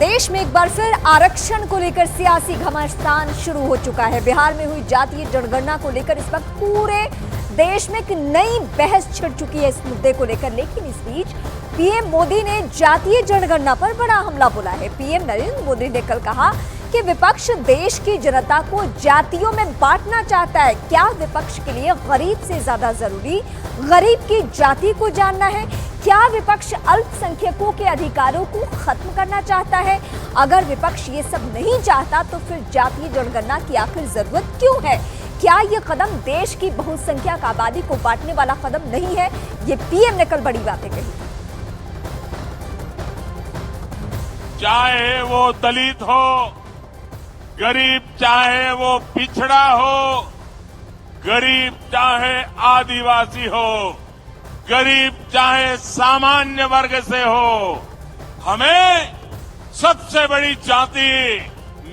देश में एक बार फिर आरक्षण को लेकर सियासी घमासान शुरू हो चुका है। बिहार में हुई जातीय जनगणना को लेकर इस वक्त पूरे देश में एक नई बहस छिड़ चुकी है इस मुद्दे को लेकर। लेकिन इस बीच पीएम मोदी ने जातीय जनगणना पर बड़ा हमला बोला है। पीएम नरेंद्र मोदी ने कल कहा कि विपक्ष देश की जनता को जातियों में बांटना चाहता है। क्या विपक्ष के लिए गरीब से ज्यादा जरूरी गरीब की जाति को जानना है? क्या विपक्ष अल्पसंख्यकों के अधिकारों को खत्म करना चाहता है? अगर विपक्ष ये सब नहीं चाहता तो फिर जातीय जनगणना की आखिर जरूरत क्यों है? क्या ये कदम देश की बहुसंख्यक आबादी को बांटने वाला कदम नहीं है? ये पीएम ने कल बड़ी बातें कही। चाहे वो दलित हो, गरीब चाहे वो पिछड़ा हो, गरीब चाहे आदिवासी हो, गरीब चाहे सामान्य वर्ग से हो, हमें सबसे बड़ी जाति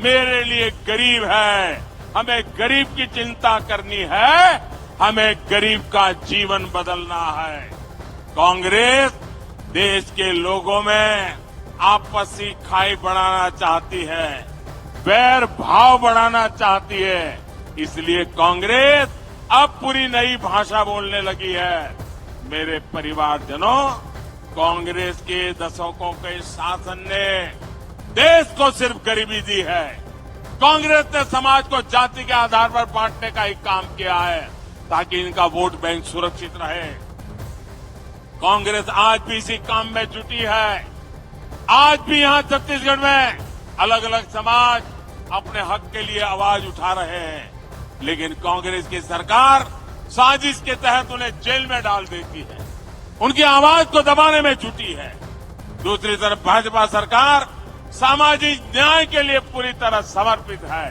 मेरे लिए गरीब है। हमें गरीब की चिंता करनी है, हमें गरीब का जीवन बदलना है। कांग्रेस देश के लोगों में आपसी खाई बढ़ाना चाहती है, बैर भाव बढ़ाना चाहती है। इसलिए कांग्रेस अब पूरी नई भाषा बोलने लगी है। मेरे परिवारजनों, कांग्रेस के दशकों के शासन ने देश को सिर्फ गरीबी दी है। कांग्रेस ने समाज को जाति के आधार पर बांटने का ही काम किया है ताकि इनका वोट बैंक सुरक्षित रहे। कांग्रेस आज भी इसी काम में जुटी है। आज भी यहां छत्तीसगढ़ में अलग अलग समाज अपने हक के लिए आवाज उठा रहे हैं, लेकिन कांग्रेस की सरकार साजिश के तहत उन्हें जेल में डाल देती है, उनकी आवाज को दबाने में जुटी है। दूसरी तरफ भाजपा सरकार सामाजिक न्याय के लिए पूरी तरह समर्पित है।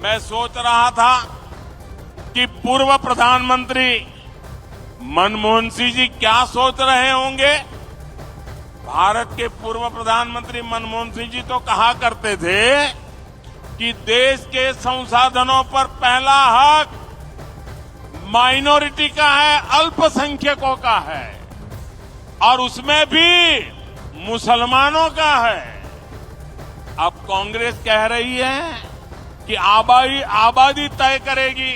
मैं सोच रहा था कि पूर्व प्रधानमंत्री मनमोहन सिंह जी क्या सोच रहे होंगे। भारत के पूर्व प्रधानमंत्री मनमोहन सिंह जी तो कहा करते थे कि देश के संसाधनों पर पहला हक माइनॉरिटी का है, अल्पसंख्यकों का है, और उसमें भी मुसलमानों का है। अब कांग्रेस कह रही है कि आबादी तय करेगी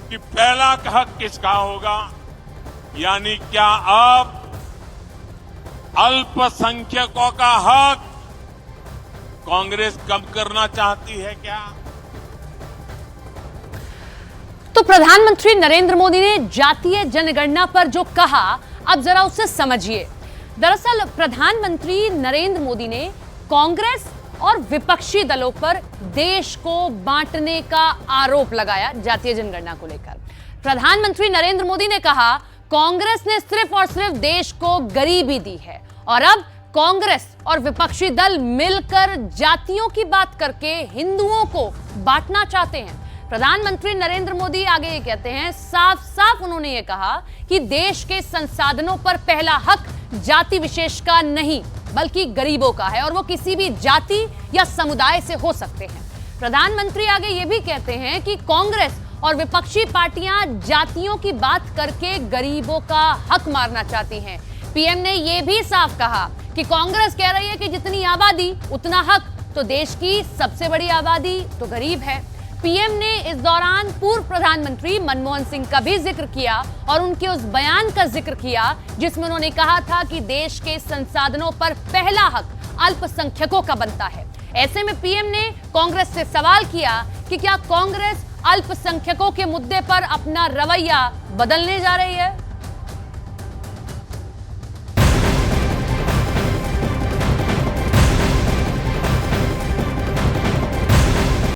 कि पहला हक किसका होगा। यानी क्या अब अल्पसंख्यकों का हक कांग्रेस कम करना चाहती है क्या? तो प्रधानमंत्री नरेंद्र मोदी ने जातीय जनगणना पर जो कहा, अब जरा उसे समझिए। दरअसल प्रधानमंत्री नरेंद्र मोदी ने कांग्रेस और विपक्षी दलों पर देश को बांटने का आरोप लगाया जातीय जनगणना को लेकर। प्रधानमंत्री नरेंद्र मोदी ने कहा कांग्रेस ने सिर्फ और सिर्फ देश को गरीबी दी है और अब कांग्रेस और विपक्षी दल मिलकर जातियों की बात करके हिंदुओं को बांटना चाहते हैं। प्रधानमंत्री नरेंद्र मोदी आगे ये कहते हैं, साफ साफ उन्होंने ये कहा कि देश के संसाधनों पर पहला हक जाति विशेष का नहीं बल्कि गरीबों का है और वो किसी भी जाति या समुदाय से हो सकते हैं। प्रधानमंत्री आगे ये भी कहते हैं कि कांग्रेस और विपक्षी पार्टियां जातियों की बात करके गरीबों का हक मारना चाहती हैं। पीएम ने यह भी साफ कहा कि कांग्रेस कह रही है कि जितनी आबादी उतना हक, तो देश की सबसे बड़ी आबादी तो गरीब है। पीएम ने इस दौरान पूर्व प्रधानमंत्री मनमोहन सिंह का भी जिक्र किया और उनके उस बयान का जिक्र किया जिसमें उन्होंने कहा था कि देश के संसाधनों पर पहला हक अल्पसंख्यकों का बनता है। ऐसे में पीएम ने कांग्रेस से सवाल किया कि क्या कांग्रेस अल्पसंख्यकों के मुद्दे पर अपना रवैया बदलने जा रही है?